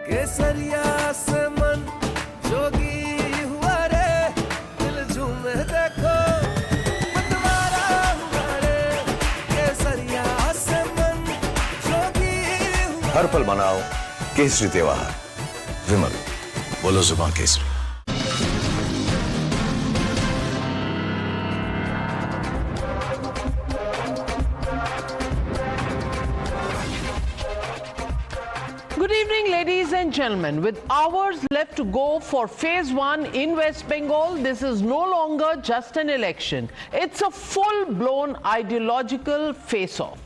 केसरिया से मन जोगी हुआ रे, दिल झूमे देखो मतवारा हुआ रे, केसरिया से मन जोगी हुआ। हर पल मनाओ केसरी त्योहार। विमल, बोलो जुबान Kesari. Good evening, ladies and gentlemen. With hours left to go for phase 1 in West Bengal, this is no longer just an election. It's a full-blown ideological face-off.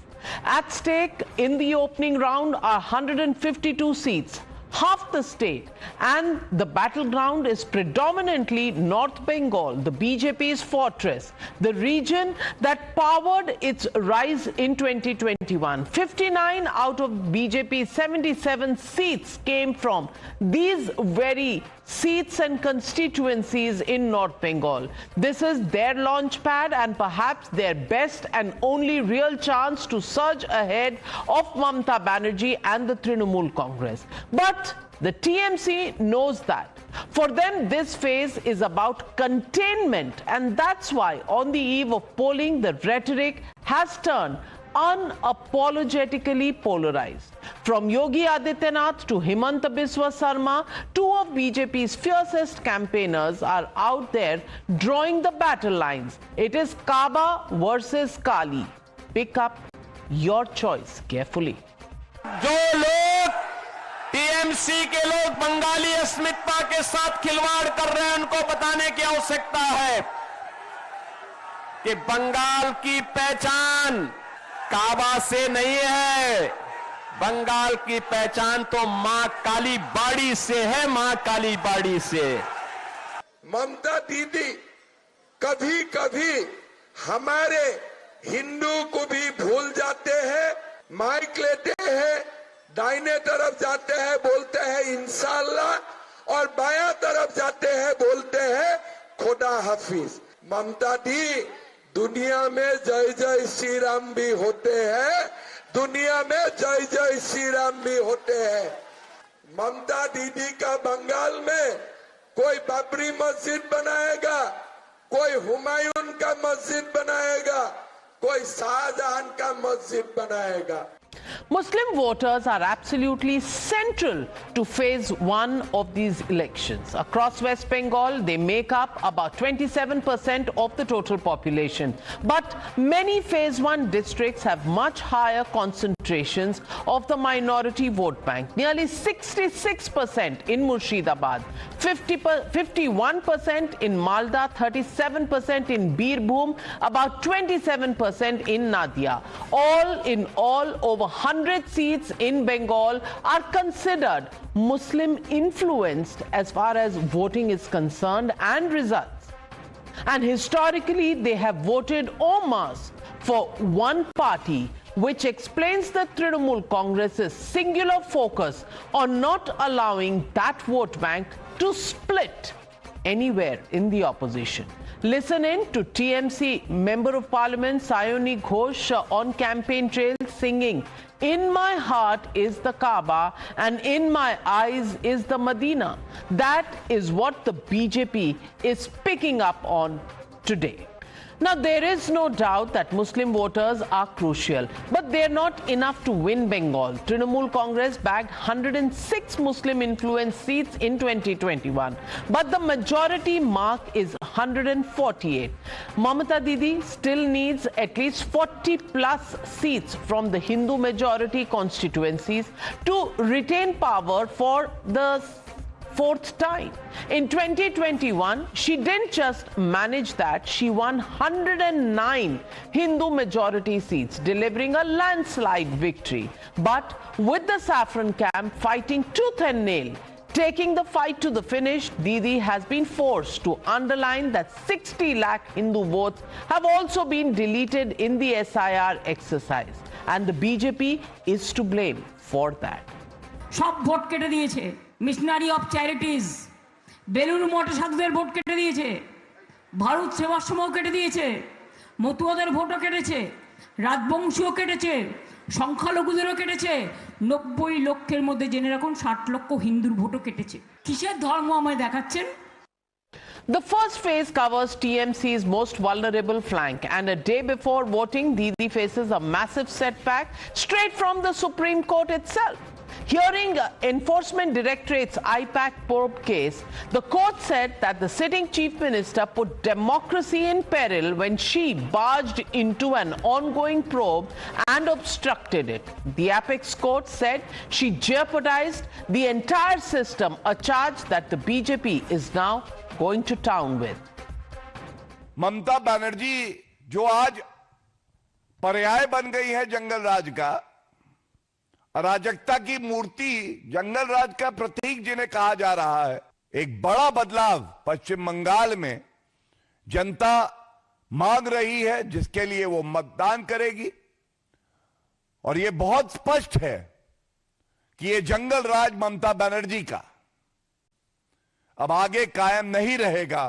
At stake in the opening round are 152 seats, half the state, and the battleground is predominantly North Bengal, the BJP's fortress, the region that powered its rise in 2021. 59 out of BJP's 77 seats came from these very seats and constituencies in North Bengal. This is their launch pad and perhaps their best and only real chance to surge ahead of Mamata Banerjee and the Trinamool Congress. But the TMC knows that. For them, this phase is about containment, and that's why on the eve of polling, the rhetoric has turned unapologetically polarized. From Yogi Adityanath to Himanta Biswa Sarma, two of BJP's fiercest campaigners are out there drawing the battle lines. It is Kaaba versus Kali. Pick up your choice carefully. जो लोग TMC के लोग बंगाली अस्मिता के साथ खिलवाड़ कर रहे हैं, उनको बताने की आवश्यकता है कि बंगाल की पहचान काबा से नहीं है। बंगाल की पहचान तो मां काली बाड़ी से है, मां काली बाड़ी से। ममता दीदी कभी कभी हमारे हिंदू को भी भूल जाते हैं, माइक लेते हैं, दाहिने तरफ जाते हैं बोलते हैं इंशाअल्लाह, और बायां तरफ जाते हैं बोलते हैं खुदा हाफिज। ममता दी, दुनिया में जय जय श्री राम भी होते हैं, दुनिया में जय जय श्री राम भी होते हैं। ममता दीदी का बंगाल में कोई बाबरी मस्जिद बनाएगा, कोई हुमायूं का मस्जिद बनाएगा, कोई शाहजहां का मस्जिद बनाएगा। Muslim voters are absolutely central to phase 1 of these elections. Across West Bengal, they make up about 27% of the total population. But many phase 1 districts have much higher concentrations of the minority vote bank. Nearly 66% in Murshidabad, 51% in Malda, 37% in Birbhum, about 27% in Nadia. All in all, over 100 seats in Bengal are considered Muslim influenced as far as voting is concerned and results. And historically, they have voted en masse for one party, which explains the Trinamool Congress's singular focus on not allowing that vote bank to split anywhere in the opposition. Listen in to TMC Member of Parliament Sayoni Ghosh on campaign trail singing, "In my heart is the Kaaba and in my eyes is the Medina." That is what the BJP is picking up on today. Now, there is no doubt that Muslim voters are crucial, but they're not enough to win Bengal. Trinamool Congress bagged 106 Muslim-influenced seats in 2021, but the majority mark is 148. Mamata Didi still needs at least 40-plus seats from the Hindu-majority constituencies to retain power for the fourth time. In 2021, she didn't just manage that, she won 109 Hindu majority seats, delivering a landslide victory. But with the Saffron camp fighting tooth and nail, taking the fight to the finish, Didi has been forced to underline that 60 lakh Hindu votes have also been deleted in the SIR exercise. And the BJP is to blame for that. সব vote কেটে দিয়েছে, missionary of charities, Belur মঠে সাধুদের vote কেটে দিয়েছে, ভারত সেবাশ্রমও কেটে দিয়েছে, মতুয়াদের ভোটও কেটেছে, রাজবংশীও কেটেছে, সংখ্যালঘুদেরও কেটেছে। 90 লক্ষের মধ্যে জেনে রাখুন 60 লক্ষ হিন্দুর ভোটও কেটেছে। কিসের ধর্ম আমায় দেখাচ্ছেন? The first phase covers TMC's most vulnerable flank, and a day before voting, Didi faces a massive setback straight from the Supreme Court itself. Hearing Enforcement Directorate's IPAC probe case, the court said that the sitting chief minister put democracy in peril when she barged into an ongoing probe and obstructed it. The apex court said she jeopardized the entire system, a charge that the BJP is now going to town with. Mamata Banerjee जो आज पर्याय बन गई है जंगल राज का, अराजकता की मूर्ति, जंगल राज का प्रतीक जिन्हें कहा जा रहा है, एक बड़ा बदलाव पश्चिम बंगाल में जनता मांग रही है, जिसके लिए वो मतदान करेगी। और ये बहुत स्पष्ट है कि ये जंगल राज ममता बनर्जी का अब आगे कायम नहीं रहेगा।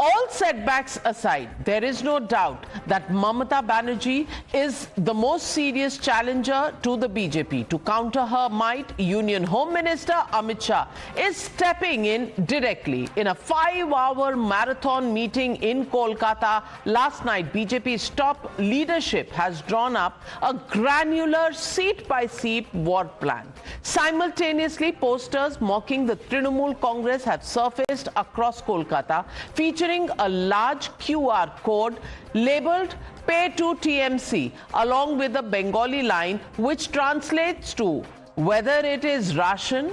All setbacks aside, there is no doubt that Mamata Banerjee is the most serious challenger to the BJP. To counter her might, Union Home Minister Amit Shah is stepping in directly. In a 5-hour marathon meeting in Kolkata last night, BJP's top leadership has drawn up a granular seat-by-seat war plan. Simultaneously, posters mocking the Trinamool Congress have surfaced across Kolkata, featuring a large QR code labeled Pay to TMC along with a Bengali line which translates to whether it is ration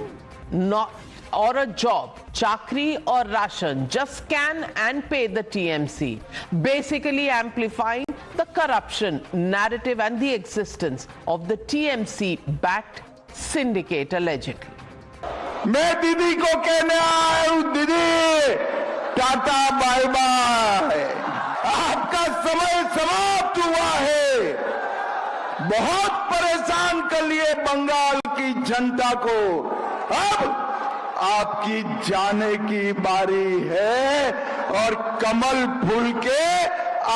or a job, chakri or ration, just scan and pay the TMC, basically amplifying the corruption narrative and the existence of the TMC-backed syndicate allegedly. मैं दीदी को कहने आया हूं, दीदी tata bye bye, आपका समय समाप्त हुआ है। बहुत परेशान कर लिए बंगाल की जनता को, अब आपकी जाने की बारी है और कमल फूल के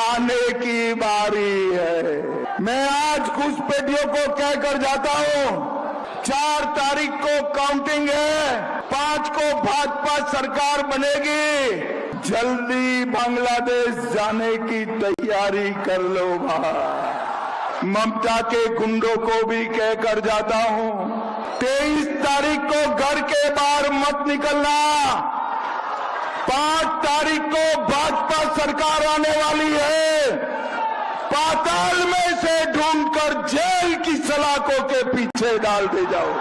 आने की बारी है। मैं आज घुसपैठियों को कहकर जाता हूं, 4 तारीख को काउंटिंग है, 5 को भाजपा सरकार बनेगी, जल्दी बांग्लादेश जाने की तैयारी कर लो भाई। ममता के गुंडों को भी कहकर जाता हूं, 23 तारीख को घर के बाहर मत निकलना, 5 तारीख को भाजपा सरकार आने वाली है, पाताल में से ढूंढकर जेल की सलाखों के पीछे डाल दे जाओ।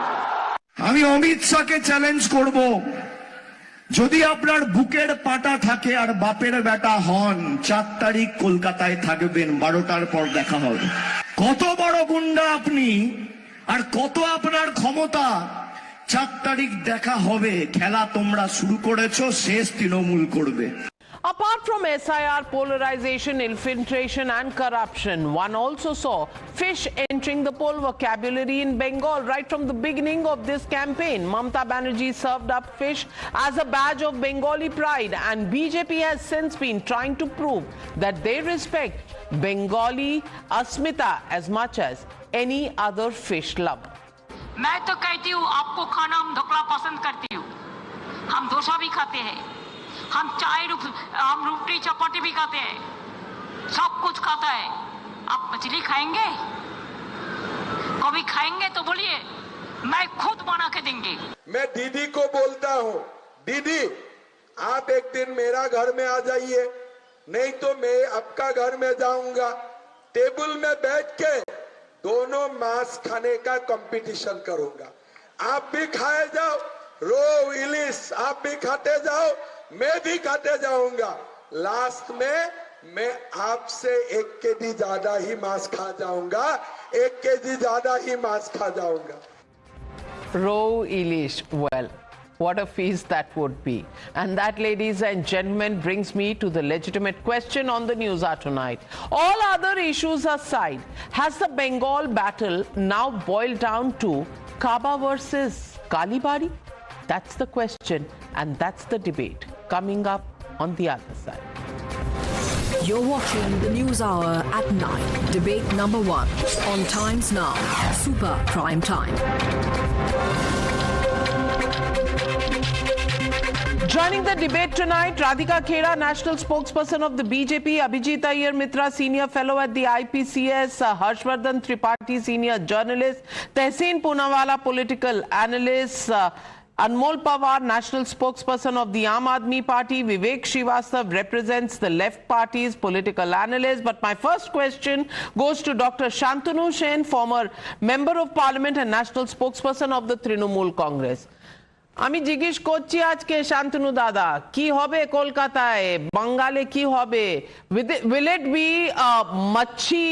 আমি অমিত শাহকে চ্যালেঞ্জ করব, যদি আপনার বুকের পাটা থাকে আর বাপের বেটা হন, 4 তারিখ কলকাতায় থাকবেন, 12টার পর দেখা হবে। কত বড় গুন্ডা আপনি আর কত আপনার ক্ষমতা, 4 তারিখ দেখা হবে। খেলা তোমরা শুরু করেছো, শেষ তৃণমূল করবে। Apart from SIR, polarization, infiltration and corruption, one also saw fish entering the poll vocabulary in Bengal right from the beginning of this campaign. Mamata Banerjee served up fish as a badge of Bengali pride, and BJP has since been trying to prove that they respect Bengali asmita as much as any other fish lover. मैं तो कहती हूँ, आपको खाना हम ढोकला पसंद करती हूँ, हम डोसा भी खाते हैं, हम हम रोटी चपाती भी खाते हैं, सब कुछ खाता है। आप मछली खाएंगे? कभी खाएंगे तो बोलिए, मैं खुद बना के देंगे। मैं दीदी को बोलता हूँ, दीदी आप एक दिन मेरा घर में आ जाइए, नहीं तो मैं आपका घर में जाऊंगा, टेबल में बैठ के दोनों मांस खाने का कंपटीशन करूंगा। आप भी खाए जाओ, रोहू इलिश आप भी खाते जाओ, मैं भी खाते जाऊंगा, लास्ट में मैं आपसे 1 केजी ज्यादा ही मांस खा जाऊंगा, 1 केजी ज्यादा ही मांस खा जाऊंगा। Roe Ilish, well, what a feast that would be. And that, ladies and gentlemen, brings me to the legitimate question on the News Hour tonight. All other issues aside, has the Bengal battle now boiled down to Kaaba versus Kalibari? That's the question, and that's the debate coming up on the other side. You're watching the News Hour at 9. Debate number 1 on Times Now. Super Prime Time. Joining the debate tonight, Radhika Khera, national spokesperson of the BJP, Abhijit Iyer Mitra, senior fellow at the IPCS, Harshvardhan Tripathi, senior journalist, Tehseen Poonawalla, political analyst, Anmol Pawar, national spokesperson of the Aam Aadmi Party, Vivek Srivastava represents the left party's political analyst. But my first question goes to Dr. Shantanu Sen, former member of parliament and national spokesperson of the Trinamool Congress. আমি জিজ্ঞেস করছি আজকে শান্তনু দাদা কি হবে কলকাতায় বাঙ্গালে কি হবে will it be a machi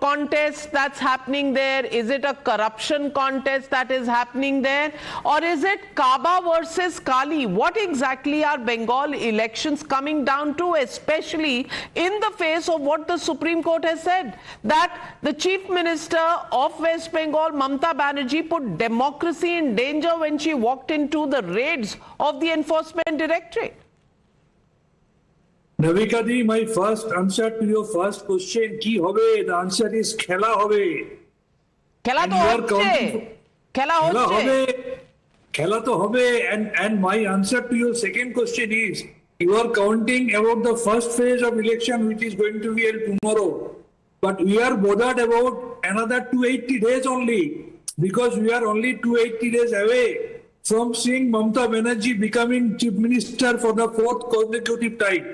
contest that's happening there? Is it a corruption contest that is happening there, or is it Kaaba versus Kali? What exactly are Bengal elections coming down to, especially in the face of what the Supreme Court has said, that the Chief Minister of West Bengal, Mamata Banerjee, put democracy in danger when she walked into the raids of the Enforcement Directorate? Navika ji, my first answer to your first question, ki hobe? The answer is khela hobe. Khela to hocche. Khela hocche. Khela to hobe. And my answer to your second question is, you are counting about the first phase of election, which is going to be held tomorrow. But we are bothered about another 280 days only, because we are only 280 days away from seeing Mamata Banerjee becoming Chief Minister for the 4th consecutive time.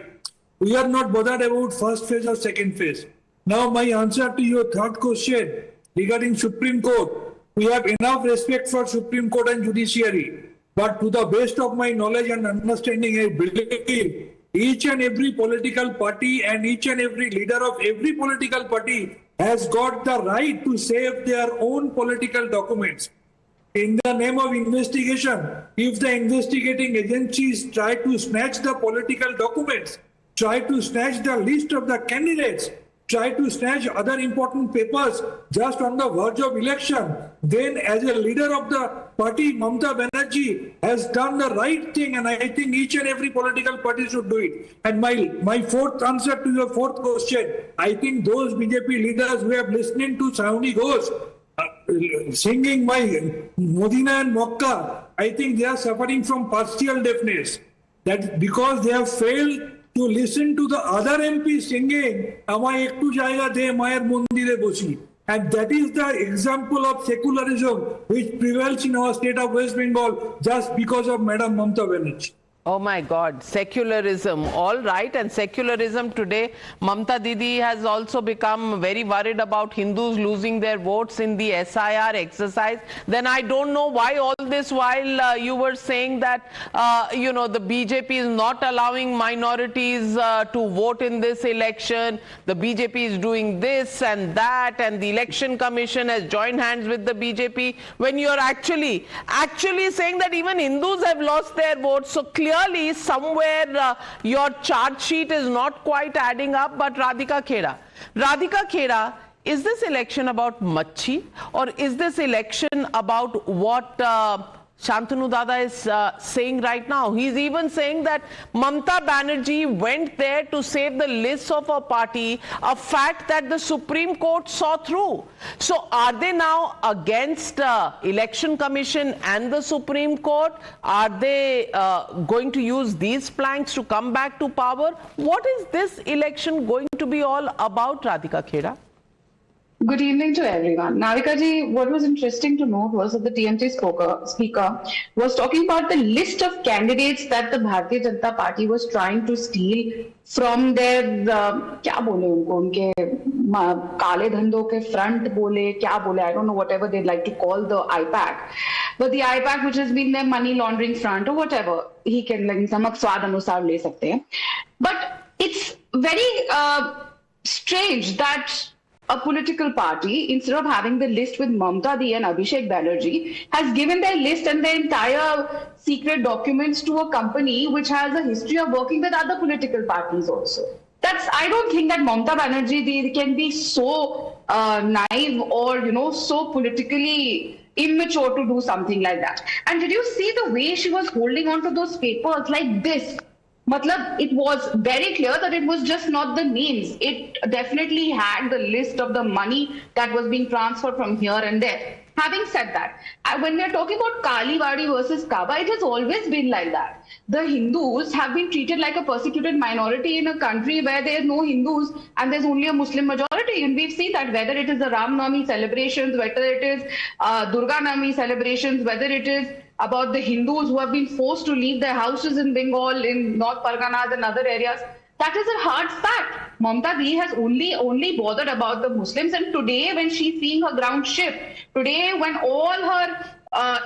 We are not bothered about first phase or second phase. Now my answer to your third question regarding Supreme Court, we have enough respect for Supreme Court and judiciary. But to the best of my knowledge and understanding, I believe each and every political party and each and every leader of every political party has got the right to save their own political documents. In the name of investigation, if the investigating agencies try to snatch the political documents, try to snatch the list of the candidates, try to snatch other important papers just on the verge of election, then as a leader of the party, Mamata Banerjee has done the right thing, and I think each and every political party should do it. And my fourth answer to your fourth question, I think those BJP leaders who have listening to Sauni Ghosh singing my Modina and Mokka, I think they are suffering from partial deafness. That because they have failed to listen to the other MP singing, Amay ektu jayega de mayer mondire bosi. And that is the example of secularism which prevails in our state of West Bengal just because of Madam Mamata Banerjee. Oh my God, secularism, all right. And secularism today, Mamata Didi has also become very worried about Hindus losing their votes in the SIR exercise. Then I don't know why all this while you were saying that, the BJP is not allowing minorities to vote in this election. The BJP is doing this and that, and the Election Commission has joined hands with the BJP, when you're actually saying that even Hindus have lost their votes. So clearly somewhere your charge sheet is not quite adding up. But Radhika Khera, is this election about machi, or is this election about what Shantanu Dada is saying right now? He's even saying that Mamata Banerjee went there to save the lists of her party, a fact that the Supreme Court saw through. So are they now against Election Commission and the Supreme Court? Are they going to use these planks to come back to power? What is this election going to be all about, Radhika Khera? Good evening to everyone. Navika ji, what was interesting to note was that the TMT speaker was talking about the list of candidates that the Bharatiya Janata Party was trying to steal from their, क्या बोले उनको, उनके काले धंधों के front बोले, क्या बोले, I don't know, whatever they'd like to call the IPAC. But the IPAC, which has been their money laundering front or whatever, he can like samak swad anusar le sakte hain. But it's very strange that a political party, instead of having the list with Mamata Di and Abhishek Banerjee, has given their list and their entire secret documents to a company which has a history of working with other political parties also. I don't think that Mamata Banerjee can be so naive or, so politically immature to do something like that. And did you see the way she was holding on to those papers like this? Matlab, it was very clear that it was just not the names. It definitely had the list of the money that was being transferred from here and there. Having said that, when we are talking about Kaliwadi versus Kaaba, it has always been like that. The Hindus have been treated like a persecuted minority in a country where there are no Hindus and there's only a Muslim majority. And we've seen that whether it is the Ram Navami celebrations, whether it is Durga Navami celebrations, whether it is about the Hindus who have been forced to leave their houses in Bengal, in North Parganas and other areas. That is a hard fact. Mamta Didi has only bothered about the Muslims, and today when she's seeing her ground shift, today when all her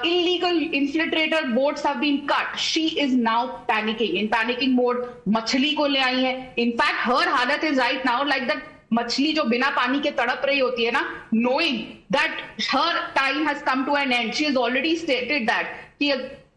illegal infiltrator boats have been cut, she is now panicking. In panicking mode, machli ko le aayi hai. In fact, her halat is right now like that machli jo bina pani ke tadap rahi hoti hai na, knowing that her time has come to an end. She has already stated that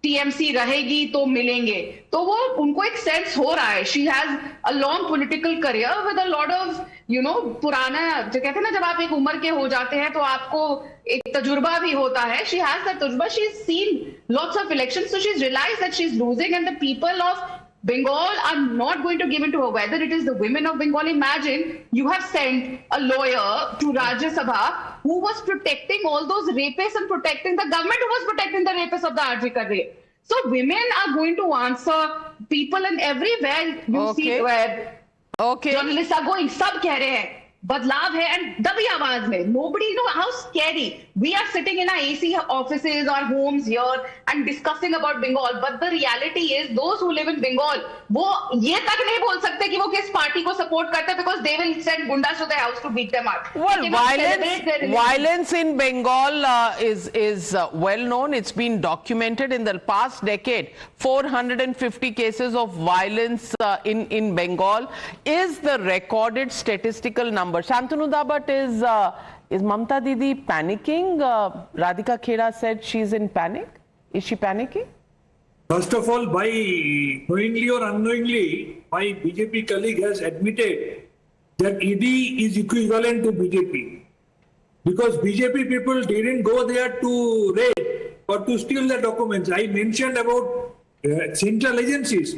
TMC रहेगी तो मिलेंगे, तो वो उनको एक sense हो रहा है. She has a long political career with a lot of पुराना, जो कहते हैं ना, जब आप एक उम्र के हो जाते हैं तो आपको एक तजुर्बा भी होता है. She has that तजुर्बा. She's seen lots of elections, so she's realized that she's losing, and the people of Bengal are not going to give in to her. Whether it is the women of Bengal, imagine you have sent a lawyer to Rajya Sabha who was protecting all those rapists and protecting the government who was protecting the rapists of the Arjikar rape. So women are going to answer people, and everywhere you see where journalists are going, sab keh rahe hain. बदलाव है and दबी आवाज में. Nobody know how scary. We are sitting in our AC offices or homes here and discussing about Bengal, but the reality is those who live in Bengal, वो ये तक नहीं बोल सकते कि वो किस पार्टी को सपोर्ट करते हैं, because they will send gundas to their house to beat them up. Well, violence in Bengal is well known. It's been documented in the past decade. 450 cases of violence in Bengal is the recorded statistical number. Shantanu Dabat, is Mamta Didi panicking? Radhika Khera said she's in panic. Is she panicking? First of all, by knowingly or unknowingly, my BJP colleague has admitted that ED is equivalent to BJP. Because BJP people didn't go there to raid or to steal the documents. I mentioned about central agencies.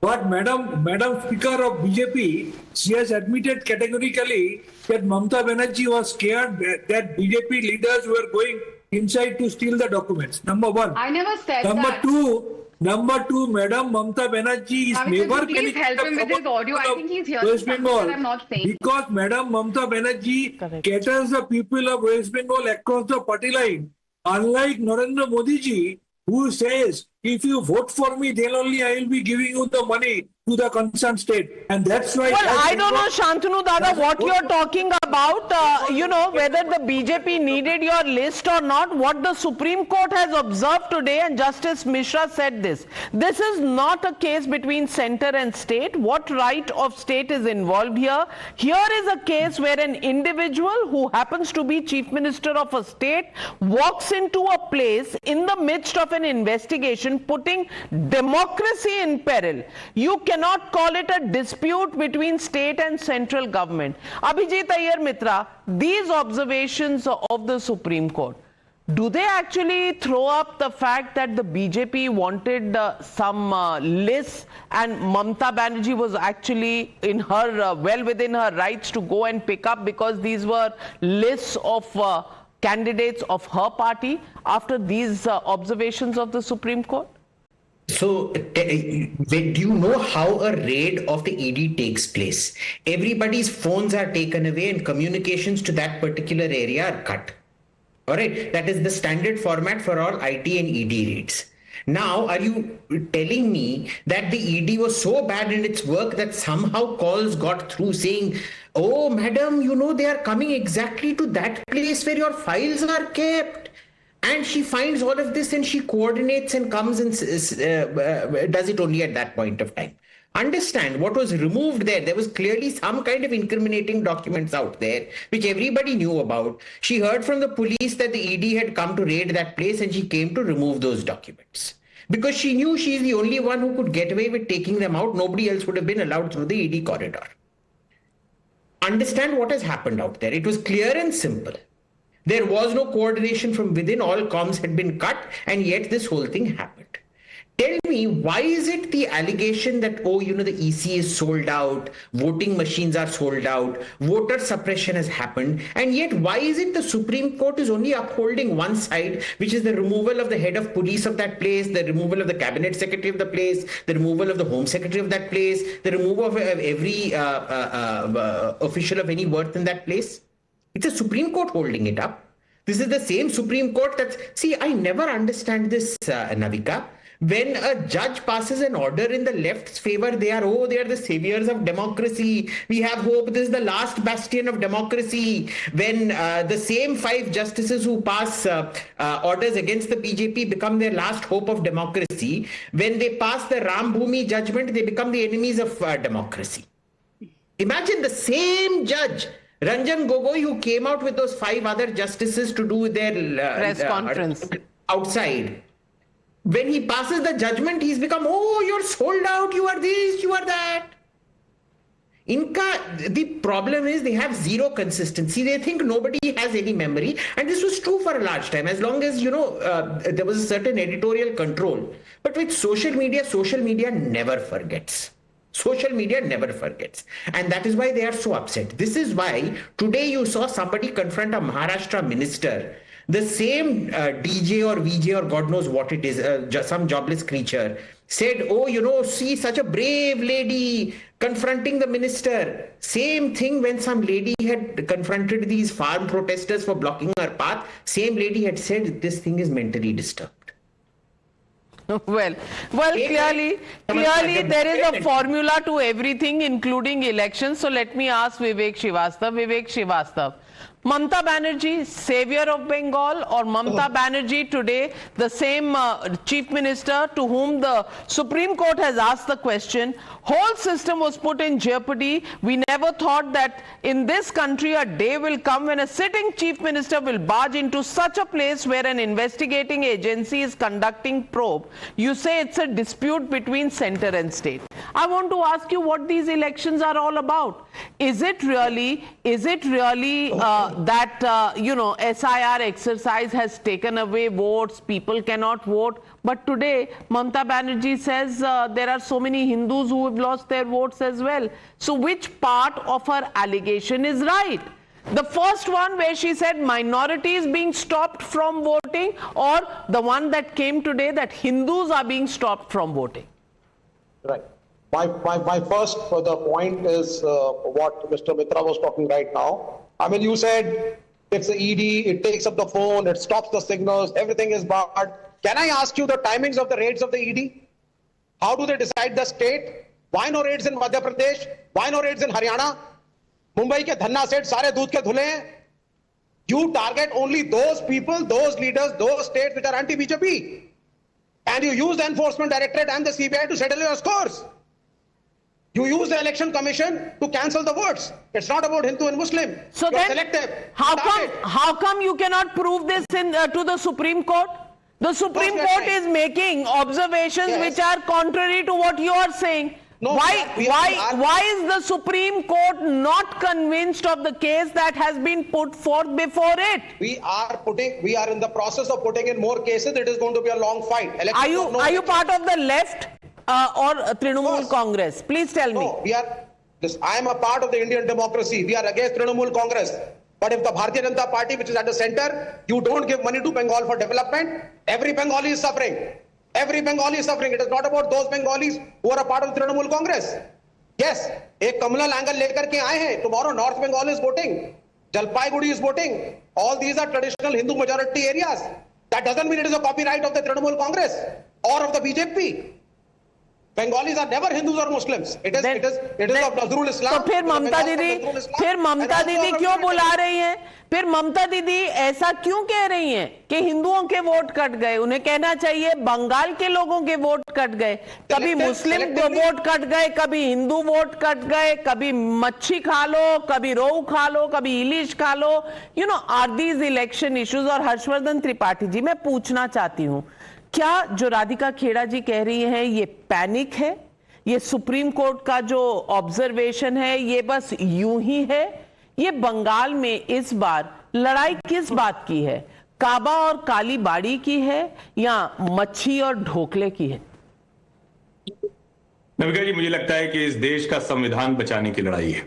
But Madam Speaker of BJP, she has admitted categorically that Mamta Banerjee was scared that BJP leaders were going inside to steal the documents. Number one. I never said Number that. Number two, Madam Mamta Banerjee is never please help him with his audio. I think he's hearing something that I'm not saying. Because Madam Mamta Banerjee caters the people of West Bengal across the party line. Unlike Narendra Modi ji, who says, if you vote for me, then only I will be giving you the money to the concerned state. And that's why... Well, I don't know, Shantanu Dada, what you're talking about, whether the BJP needed your list or not. What the Supreme Court has observed today, and Justice Mishra said this. This is not a case between center and state. What right of state is involved here? Here is a case where an individual who happens to be chief minister of a state walks into a place in the midst of an investigation, putting democracy in peril. You cannot call it a dispute between state and central government. Abhijit Iyer Mitra, these observations of the Supreme Court, do they actually throw up the fact that the BJP wanted some lists, and Mamta Banerjee was actually in her well within her rights to go and pick up, because these were lists of candidates of her party after these observations of the Supreme Court? So, do you know how a raid of the ED takes place? Everybody's phones are taken away and communications to that particular area are cut. All right, that is the standard format for all IT and ED raids. Now, are you telling me that the ED was so bad in its work that somehow calls got through saying, oh, madam, they are coming exactly to that place where your files are kept? And she finds all of this and she coordinates and comes and does it only at that point of time. Understand what was removed there. There was clearly some kind of incriminating documents out there, which everybody knew about. She heard from the police that the ED had come to raid that place, and she came to remove those documents. Because she knew she's the only one who could get away with taking them out. Nobody else would have been allowed through the ED corridor. Understand what has happened out there. It was clear and simple. There was no coordination from within. All comms had been cut, and yet this whole thing happened. Tell me, why is it the allegation that, oh, you know, the EC is sold out, voting machines are sold out, voter suppression has happened, and yet why is it the Supreme Court is only upholding one side, which is the removal of the head of police of that place, the removal of the cabinet secretary of the place, the removal of the home secretary of that place, the removal of every official of any worth in that place? It's the Supreme Court holding it up. This is the same Supreme Court that's... See, I never understand this, Navika. When a judge passes an order in the left's favor, they are the saviors of democracy. We have hope. This is the last bastion of democracy. When the same 5 justices who pass orders against the BJP become their last hope of democracy, when they pass the Ram Bhumi judgment, they become the enemies of democracy. Imagine the same judge, Ranjan Gogoi, who came out with those 5 other justices to do their press conference outside. When he passes the judgment, he's become, oh, you're sold out, you are this, you are that. The problem is they have zero consistency. They think nobody has any memory. And this was true for a large time, as long as, you know, there was a certain editorial control. But with social media never forgets. Social media never forgets. And that is why they are so upset. This is why today you saw somebody confront a Maharashtra minister. The same DJ or VJ or God knows what it is, some jobless creature, said, oh, you know, see such a brave lady confronting the minister. Same thing when some lady had confronted these farm protesters for blocking her path. Same lady had said this thing is mentally disturbed. Well, clearly there is a formula to everything, including elections. So let me ask Vivek Srivastava. Mamata Banerjee, savior of Bengal, or Mamata Banerjee today, the same chief minister to whom the Supreme Court has asked the question, whole system was put in jeopardy. We never thought that in this country a day will come when a sitting chief minister will barge into such a place where an investigating agency is conducting probe. You say it's a dispute between center and state. I want to ask you what these elections are all about. Is it really that you know, SIR exercise has taken away votes, people cannot vote? But today Mamata Banerjee says there are so many Hindus who have lost their votes as well. So which part of her allegation is right? The first one where she said minorities being stopped from voting, or the one that came today that Hindus are being stopped from voting? Right. My first point is what Mr. Mitra was talking right now. I mean, you said it's the ED, it takes up the phone, it stops the signals, everything is barred. Can I ask you the timings of the raids of the ED? How do they decide the state? Why no raids in Madhya Pradesh? Why no raids in Haryana? Mumbai ke Dhanna Seth sare doodh ke dhule hain. You target only those people, those leaders, those states which are anti-BJP. And you use the Enforcement Directorate and the CBI to settle your scores. You use the Election Commission to cancel the votes. It's not about Hindu and Muslim. So you're then, selective. How come you cannot prove this to the Supreme Court? The Supreme Court is making observations which are contrary to what you are saying. No, why is the Supreme Court not convinced of the case that has been put forth before it? We are in the process of putting in more cases. It is going to be a long fight. Are you part of the left or Trinamool Congress? Please tell me. No, I am a part of the Indian democracy. We are against Trinamool Congress. But if the Bharatiya Janata Party, which is at the center, you don't give money to Bengal for development, every Bengali is suffering. Every Bengali is suffering. It is not about those Bengalis who are a part of Trinamool Congress. Yes, a communal angle lekar ke aaye hain. Tomorrow North Bengal is voting. Jalpaiguri is voting. All these are traditional Hindu majority areas. That doesn't mean it is a copyright of the Trinamool Congress or of the BJP. Bengalis are never Hindus or Muslims. It is of Nazrul Islam. तो फिर ममता दीदी क्यों बुला रही हैं? फिर ममता दीदी ऐसा क्यों कह रही हैं कि हिंदुओं के वोट कट गए? उन्हें कहना चाहिए बंगाल के लोगों के वोट कट गए, कभी मुस्लिम वोट कट गए, कभी हिंदू वोट कट गए, कभी मच्छी खा लो, कभी रोहू खा लो, कभी इलिश खा लो. You know, are these election issues? और हर्षवर्धन त्रिपाठी जी, मैं पूछना चाहती हूँ, क्या जो राधिका खेड़ा जी कह रही हैं ये पैनिक है? ये सुप्रीम कोर्ट का जो ऑब्जर्वेशन है ये बस यूं ही है? ये बंगाल में इस बार लड़ाई किस बात की है? काबा और काली बाड़ी की है या मच्छी और ढोकले की है? नाविका जी, मुझे लगता है कि इस देश का संविधान बचाने की लड़ाई है,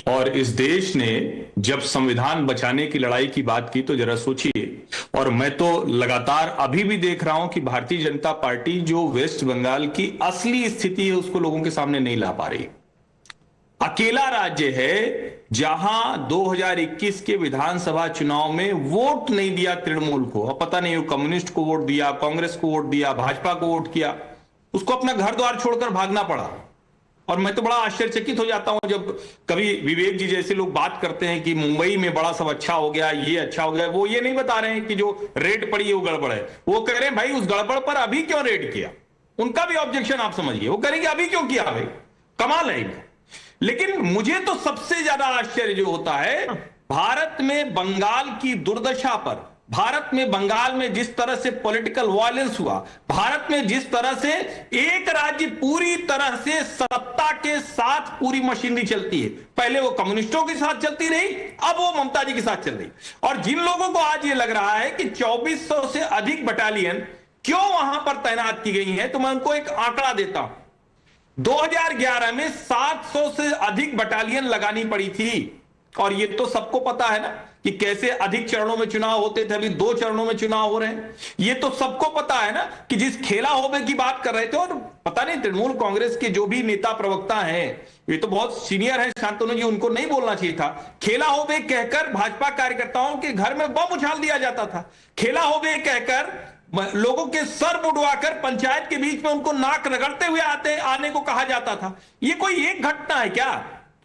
और इस देश ने जब संविधान बचाने की लड़ाई की बात की तो जरा सोचिए, और मैं तो लगातार अभी भी देख रहा हूं कि भारतीय जनता पार्टी जो वेस्ट बंगाल की असली स्थिति है उसको लोगों के सामने नहीं ला पा रही। अकेला राज्य है जहां 2021 के विधानसभा चुनाव में वोट नहीं दिया तृणमूल को, अब पता नहीं वो कम्युनिस्ट को वोट दिया, कांग्रेस को वोट दिया, भाजपा को वोट किया, उसको अपना घर द्वार छोड़कर भागना पड़ा। और मैं तो बड़ा आश्चर्यचकित हो जाता हूं जब कभी विवेक जी जैसे लोग बात करते हैं कि मुंबई में बड़ा सब अच्छा हो गया, ये अच्छा हो गया। वो ये नहीं बता रहे हैं कि जो रेड पड़ी है वो गड़बड़ है। वो कह रहे हैं भाई उस गड़बड़ पर अभी क्यों रेड किया, उनका भी ऑब्जेक्शन आप समझिए। वो करेंगे अभी क्यों किया भाई, कमाल है इनका। लेकिन मुझे तो सबसे ज्यादा आश्चर्य जो होता है भारत में बंगाल की दुर्दशा पर, भारत में बंगाल में जिस तरह से पॉलिटिकल वायलेंस हुआ, भारत में जिस तरह से एक राज्य पूरी तरह से सत्ता के साथ पूरी मशीनरी चलती है। पहले वो कम्युनिस्टों के साथ चलती रही, अब वो ममता जी के साथ चल रही। और जिन लोगों को आज ये लग रहा है कि 2400 से अधिक बटालियन क्यों वहां पर तैनात की गई है, तो मैं उनको एक आंकड़ा देता हूं। 2011 में 700 से अधिक बटालियन लगानी पड़ी थी, और ये तो सबको पता है ना कि कैसे अधिक चरणों में चुनाव होते थे, अभी 2 चरणों में चुनाव हो रहे हैं। ये तो सबको पता है ना कि जिस खेला होबे की बात कर रहे थे, और पता नहीं तृणमूल कांग्रेस के जो भी नेता प्रवक्ता हैं, ये तो बहुत सीनियर है शांतनु जी, उनको नहीं बोलना चाहिए था। खेला होबे कहकर भाजपा कार्यकर्ताओं के घर में बम उछाल दिया जाता था। खेला होबे कहकर लोगों के सर मुड़वाकर पंचायत के बीच में उनको नाक रगड़ते हुए आने को कहा जाता था। ये कोई एक घटना है क्या?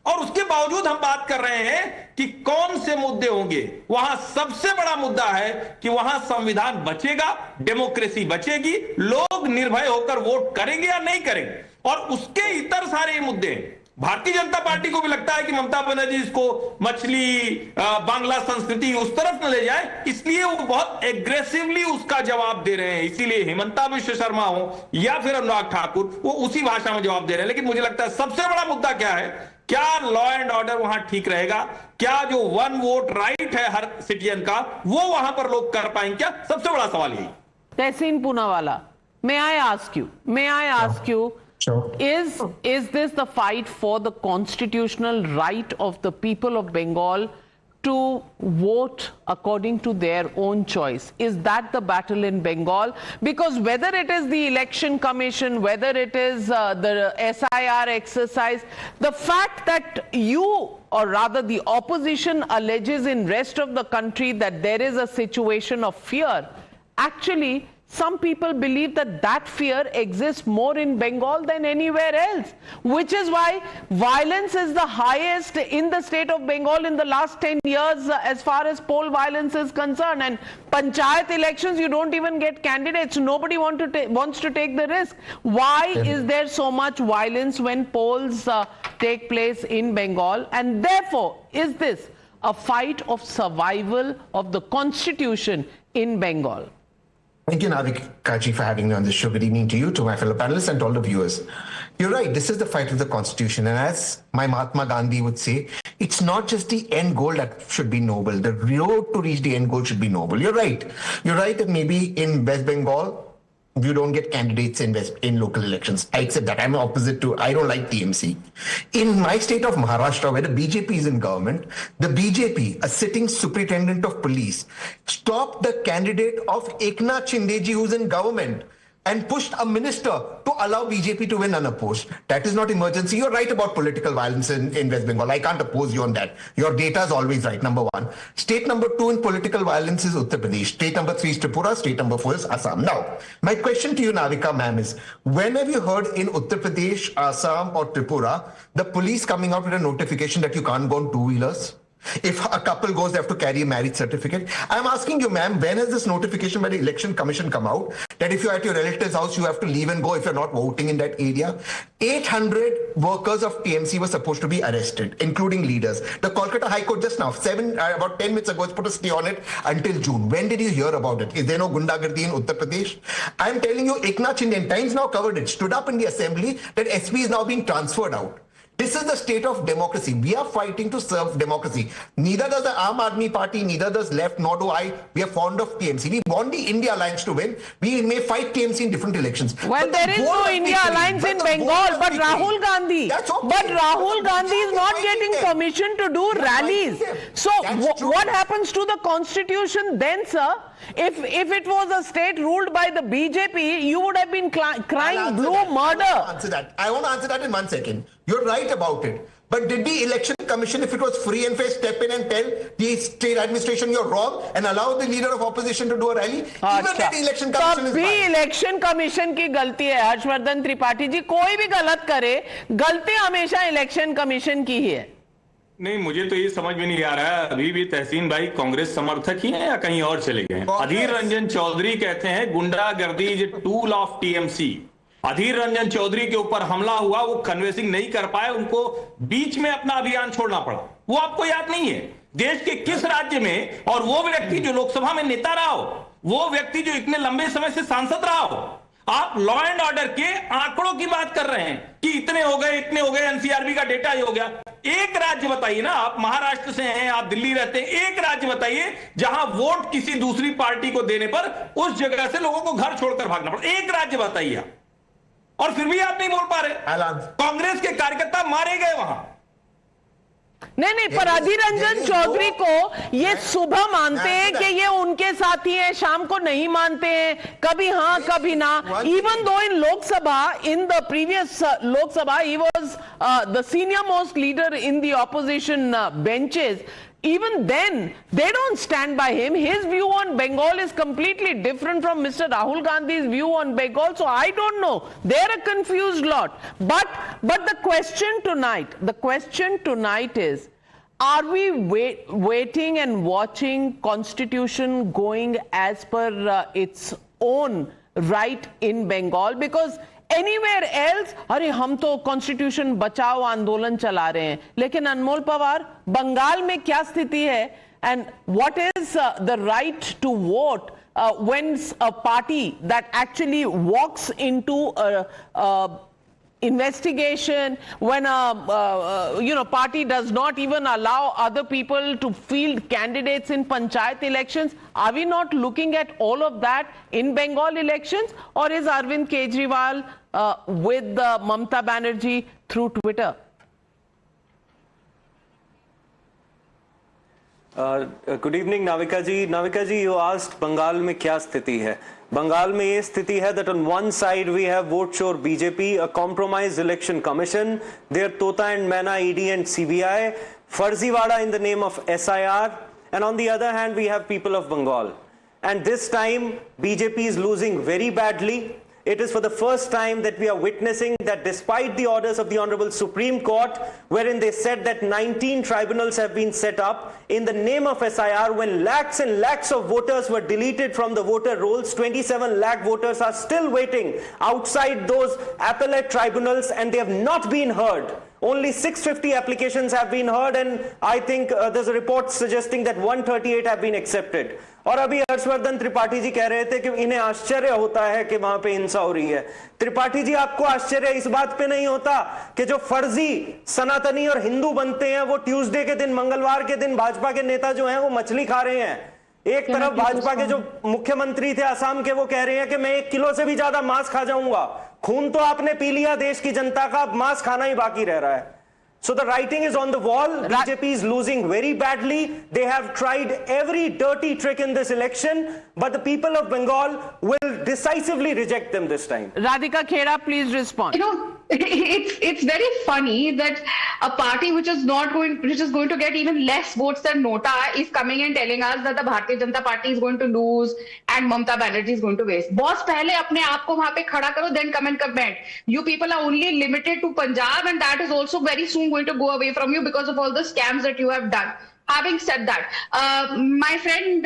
और उसके बावजूद हम बात कर रहे हैं कि कौन से मुद्दे होंगे। वहां सबसे बड़ा मुद्दा है कि वहां संविधान बचेगा, डेमोक्रेसी बचेगी, लोग निर्भय होकर वोट करेंगे या नहीं करेंगे, और उसके इतर सारे मुद्दे हैं। भारतीय जनता पार्टी को भी लगता है कि ममता बनर्जी इसको मछली बांग्ला संस्कृति उस तरफ न ले जाए, इसलिए वो बहुत एग्रेसिवली उसका जवाब दे रहे हैं। इसीलिए हेमंता विश्व शर्मा हो या फिर अनुराग ठाकुर, वो उसी भाषा में जवाब दे रहे हैं। लेकिन मुझे लगता है सबसे बड़ा मुद्दा क्या है, क्या लॉ एंड ऑर्डर वहां ठीक रहेगा, क्या जो 1 वोट राइट है हर सिटीजन का वो वहां पर लोग कर पाएंगे क्या? सबसे बड़ा सवाल यही। तहसीन Poonawalla, may I ask you, is this the fight for the constitutional right of the people of Bengal to vote according to their own choice? Is that the battle in Bengal? Because whether it is the election commission, whether it is the SIR exercise, the fact that you, or rather the opposition, alleges in rest of the country that there is a situation of fear, actually some people believe that that fear exists more in Bengal than anywhere else, which is why violence is the highest in the state of Bengal in the last 10 years as far as poll violence is concerned. And panchayat elections, you don't even get candidates. Nobody wants to take the risk. Why is there so much violence when polls take place in Bengal? And therefore, is this a fight of survival of the constitution in Bengal? Thank you, Navika ji, for having me on the show. Good evening to you, to my fellow panelists, and to all the viewers. You're right, this is the fight of the Constitution. And as my Mahatma Gandhi would say, it's not just the end goal that should be noble. The road to reach the end goal should be noble. You're right. You're right that maybe in West Bengal, you don't get candidates in local elections. I accept that. I'm opposite to, I don't like TMC. In my state of Maharashtra, where the BJP is in government, the BJP, a sitting superintendent of police, stopped the candidate of Eknath Shinde-ji, who's in government, and pushed a minister to allow BJP to win unopposed. That is not emergency. You're right about political violence in West Bengal. I can't oppose you on that. Your data is always right, number 1. State number 2 in political violence is Uttar Pradesh. State number 3 is Tripura. State number 4 is Assam. Now, my question to you, Navika ma'am, is when have you heard in Uttar Pradesh, Assam or Tripura, the police coming out with a notification that you can't go on two-wheelers? If a couple goes, they have to carry a marriage certificate. I'm asking you, ma'am, when has this notification by the Election Commission come out that if you're at your relative's house, you have to leave and go if you're not voting in that area? 800 workers of TMC were supposed to be arrested, including leaders. The Kolkata High Court just now, about 10 minutes ago, has put a stay on it until June. When did you hear about it? Is there no Gundagardi in Uttar Pradesh? I'm telling you, Eknath Shinde, Times now covered it, stood up in the assembly that SP is now being transferred out. This is the state of democracy. We are fighting to serve democracy. Neither does the Aam Aadmi Party, neither does left, nor do I. We are fond of TMC. We want the India Alliance to win. We may fight TMC in different elections. Well, there is no India Alliance in Bengal, but Rahul Gandhi. But Rahul Gandhi is not getting permission to do rallies. So what happens to the constitution then, sir? If it was a state ruled by the BJP, you would have been crying blue murder. I want to answer that in 1 second. You're right about it. But did the election commission, if it was free and fair, step in and tell the state administration you're wrong and allow the leader of opposition to do a rally? Even that election commission is भी election commission की गलती है हर्षवर्धन त्रिपाठी जी. कोई भी गलत करे, गलती हमेशा इलेक्शन कमीशन की ही है. नहीं, मुझे तो ये समझ में नहीं आ रहा है, अभी भी तहसीन भाई कांग्रेस समर्थक ही हैं या कहीं और चले गए? अधीर रंजन चौधरी कहते हैं गुंडागर्दी is tool of TMC. Adhir Ranjan Chaudhary के ऊपर हमला हुआ, वो कन्विंसिंग नहीं कर पाए, उनको बीच में अपना अभियान छोड़ना पड़ा. वो आपको याद नहीं है? देश के किस राज्य में, और वो व्यक्ति जो लोकसभा में नेता रहा हो, वो व्यक्ति जो इतने लंबे समय से सांसद रहा हो. आप लॉ एंड ऑर्डर के आंकड़ों की बात कर रहे हैं कि इतने हो गए, एनसीआरबी का डेटा ही हो गया. एक राज्य बताइए ना, आप महाराष्ट्र से हैं, आप दिल्ली रहते हैं, एक राज्य बताइए जहां वोट किसी दूसरी पार्टी को देने पर उस जगह से लोगों को घर छोड़कर भागना पड़ा. एक राज्य बताइए आप. और फिर भी आप नहीं बोल पा रहे. कांग्रेस के कार्यकर्ता मारे गए वहां. नहीं, पर अधीर रंजन चौधरी को ये सुबह मानते हैं कि ये उनके साथी हैं, शाम को नहीं मानते हैं, कभी हाँ कभी ना. Even though in Lok Sabha, in the previous Lok Sabha, he was the senior most leader in the opposition benches. Even then, they don't stand by him. His view on Bengal is completely different from Mr. Rahul Gandhi's view on Bengal. So I don't know. They're a confused lot. But the question tonight is, are we waiting and watching constitution going as per its own right in Bengal? Because anywhere else, अरे हम तो constitution बचाओ आंदोलन चला रहे हैं, लेकिन अनमोल पवार, बंगाल में क्या स्थिति है? And what is the right to vote when a party that actually walks into a investigation, when a party does not even allow other people to field candidates in panchayat elections? Are we not looking at all of that in Bengal elections? Or is Arvind Kejriwal with Mamata Banerjee through Twitter? Good evening, Navika ji. Navika ji, you asked Bengal में क्या स्थिति है? बंगाल में ये स्थिति है that on one side we have vote sure BJP, a compromised election commission, their Tota and Maina ED and CBI, Farziwada in the name of SIR, and on the other hand we have people of Bengal. And this time BJP is losing very badly. It is for the first time that we are witnessing that despite the orders of the Honorable Supreme Court, wherein they said that 19 tribunals have been set up in the name of SIR, when lakhs and lakhs of voters were deleted from the voter rolls, 27 lakh voters are still waiting outside those appellate tribunals and they have not been heard. Only 650 applications have been heard, and I think there's a report suggesting that 138 have been accepted. और अभी हर्षवर्धन त्रिपाठी जी कह रहे थे कि इन्हें आश्चर्य होता है कि वहां पे हिंसा हो रही है. त्रिपाठी जी, आपको आश्चर्य इस बात पे नहीं होता कि जो फर्जी सनातनी और हिंदू बनते हैं वो ट्यूसडे के दिन, मंगलवार के दिन भाजपा के नेता जो हैं वो मछली खा रहे हैं? एक तरफ भाजपा के जो मुख्यमंत्री थे असम के, वो कह रहे हैं कि मैं 1 किलो से भी ज्यादा मांस खा जाऊंगा. खून तो आपने पी लिया देश की जनता का, अब मांस खाना ही बाकी रह रहा है. So the writing is on the wall. BJP is losing very badly. They have tried every dirty trick in this election, but the people of Bengal will decisively reject them this time. Radhika Khera, please respond. You know, it's very funny that a party which is going to get even less votes than Nota is coming and telling us that the Bharatiya Janata Party is going to lose and Mamata Banerjee is going to win. Boss, पहले अपने आप को वहां पे खड़ा करो, then come and comment. You people are only limited to Punjab, and that is also very soon going to go away from you because of all the scams that you have done. Having said that, my friend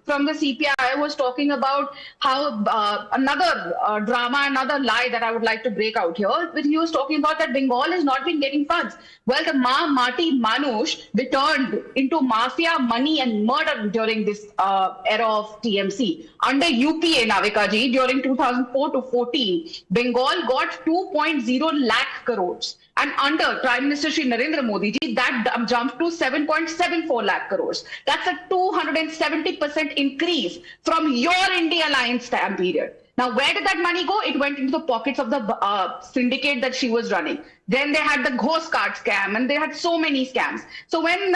from the CPI was talking about how another drama, another lie that I would like to break out here. But he was talking about that Bengal has not been getting funds. Well, the Mati Manush returned into mafia money and murder during this era of TMC. Under UPA, Navika ji, during 2004 to 14, Bengal got 2.0 lakh crores. And under Prime Minister Shri Narendra Modi ji, that jumped to 7.74 lakh crores. That's a 270% increase from your India Alliance time period. Now, where did that money go? It went into the pockets of the syndicate that she was running. Then they had the ghost card scam, and they had so many scams. So when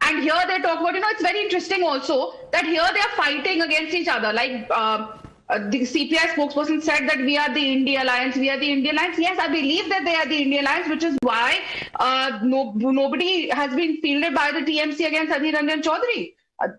and here they talk about, it's very interesting also that here they are fighting against each other. Like the CPI spokesperson said that we are the India Alliance, we are the India Alliance. Yes, I believe that they are the India Alliance, which is why nobody has been fielded by the TMC against Adhir Ranjan Chaudhary.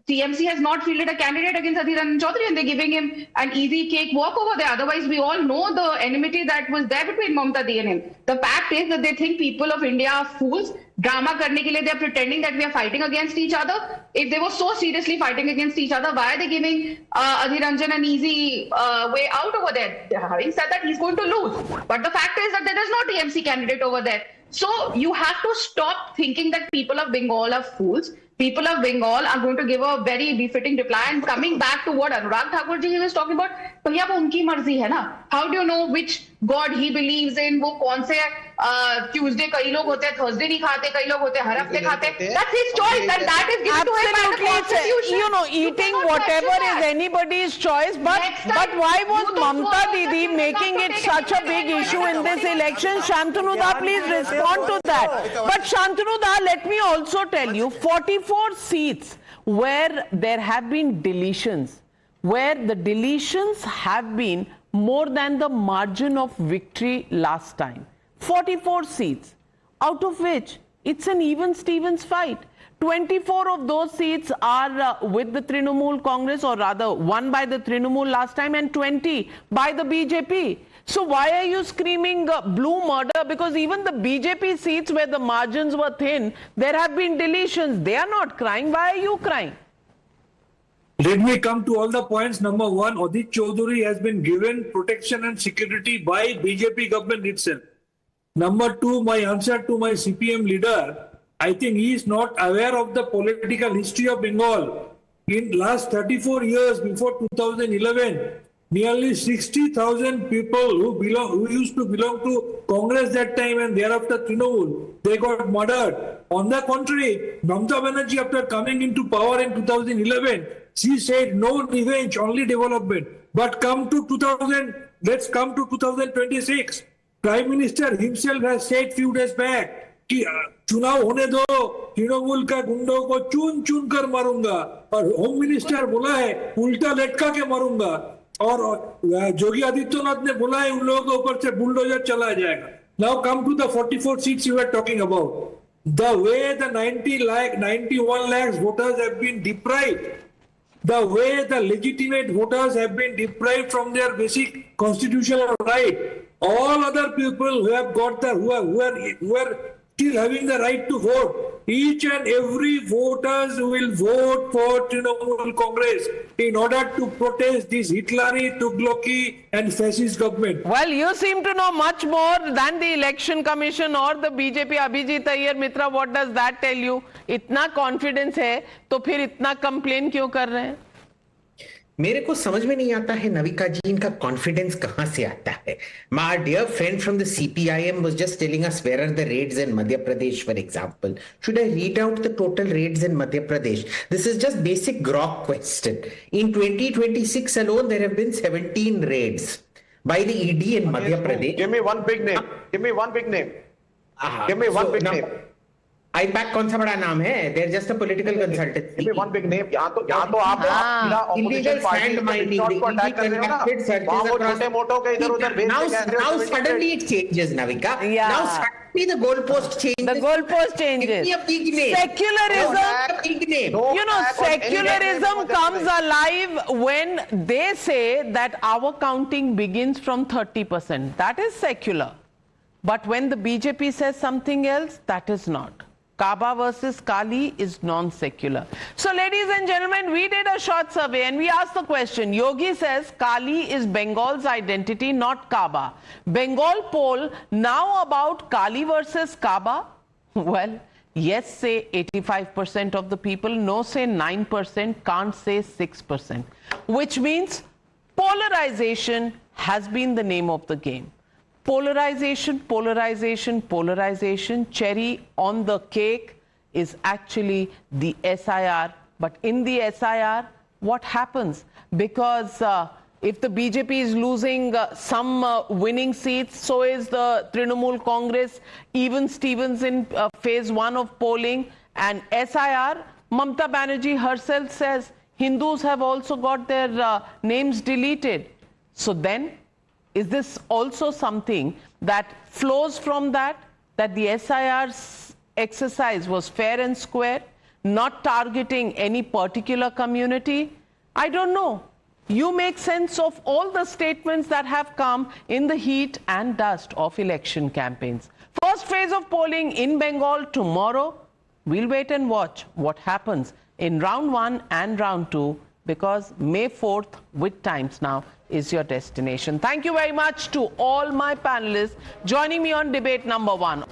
TMC has not fielded a candidate against Adhir Ranjan Chaudhary, and they're giving him an easy cake walk over there. Otherwise, we all know the enmity that was there between Mamata Di and him. The fact is that they think people of India are fools. Drama karne ke liye they are pretending that we are fighting against each other. If they were so seriously fighting against each other, why are they giving Adhir Ranjan an easy way out over there? Having said that, he's going to lose. But the fact is that there is no TMC candidate over there. So you have to stop thinking that people of Bengal are fools. People of Bengal are going to give a very befitting reply. And coming back to what Anurag Thakur ji was talking about, भैया वो उनकी मर्जी है ना. How do you know which God he believes in? वो कौन से Tuesday कई लोग होते हैं, Thursday नहीं खाते, कई लोग होते हैं हर हफ्ते खाते. That's his choice, and that is given to him by the Constitution. Eating whatever is anybody's choice. But why was Mamata Didi making it such a big issue in this election? Shantanu Da, please respond to that. But Shantanu Da, let me also tell you, 44 seats where there have been deletions, where the deletions have been more than the margin of victory last time. 44 seats, out of which it's an even Stevens fight. 24 of those seats are with the Trinamool Congress, or rather won by the Trinamool last time, and 20 by the BJP. So why are you screaming blue murder? Because even the BJP seats where the margins were thin, there have been deletions. They are not crying. Why are you crying? Let me come to all the points. Number one, Adhir Chaudhary has been given protection and security by BJP government itself. Number two, my answer to my CPM leader, I think he is not aware of the political history of Bengal. In last 34 years before 2011, nearly 60,000 people who used to belong to Congress that time and thereafter Trinamool, they got murdered. On the contrary, Mamata Banerjee, after coming into power in 2011, she said no revenge, only development. But let's come to 2026. Prime Minister himself has said few days back कि चुनाव होने दो, तृणमूल का गुंडों को चुन चुन कर मारूंगा, और होम मिनिस्टर बोला है उल्टा लटका के मारूंगा, और योगी आदित्यनाथ ने बोला है उन लोगों के ऊपर से बुलडोजर चला जाएगा. Now come to the 44 seats you were talking about. The way the 91 lakhs voters have been deprived, the way the legitimate voters have been deprived from their basic constitutional right, all other people who have got who are still having the right to vote, each and every voters will vote for Trinamool Congress in order to protest this Hitlari, Tughlaqi and fascist government. Well, you seem to know much more than the Election Commission or the BJP. Abhijit Iyer Mitra, what does that tell you? इतना confidence है, तो फिर इतना complain क्यों कर रहे हैं? मेरे को समझ में नहीं आता है नविका जी, इनका कॉन्फिडेंस कहां से आता है. My dear friend from the CPIM was just telling us where are the raids in Madhya Pradesh, for example. Should I read out the total raids in Madhya Pradesh? This is just basic grok question. In 2026 alone, there have been 17 raids by the ED in Madhya Pradesh. Give me one big name. Give me one big name. Give me one big name. IPAC कौन सा बड़ा नाम है? They're just a political consultancy. Give me one big name. यहाँ तो आप illegal sand mining, the conducted searches across. Now suddenly it changes, Navika. Yeah. Now suddenly the goalpost changes. The goalpost changes. Secularism. Secularism comes alive when they say that our counting begins from 30%. That is secular. But when the BJP says something else, that is not. Kaaba versus Kali is non-secular. So ladies and gentlemen, we did a short survey and we asked the question. Yogi says Kali is Bengal's identity, not Kaaba. Bengal poll now about Kali versus Kaaba. Well, yes say 85% of the people, no say 9%, can't say 6%. Which means polarization has been the name of the game. Polarization, polarization, polarization, cherry on the cake is actually the SIR. But in the SIR, what happens? Because if the BJP is losing some winning seats, so is the Trinamool Congress, even Stevens in phase 1 of polling. And SIR, Mamata Banerjee herself says Hindus have also got their names deleted. So then, is this also something that flows from that the SIR exercise was fair and square, not targeting any particular community? I don't know. You make sense of all the statements that have come in the heat and dust of election campaigns. First phase of polling in Bengal tomorrow. We'll wait and watch what happens in round 1 and round 2, because May 4th with Times Now is your destination. Thank you very much to all my panelists joining me on debate number 1.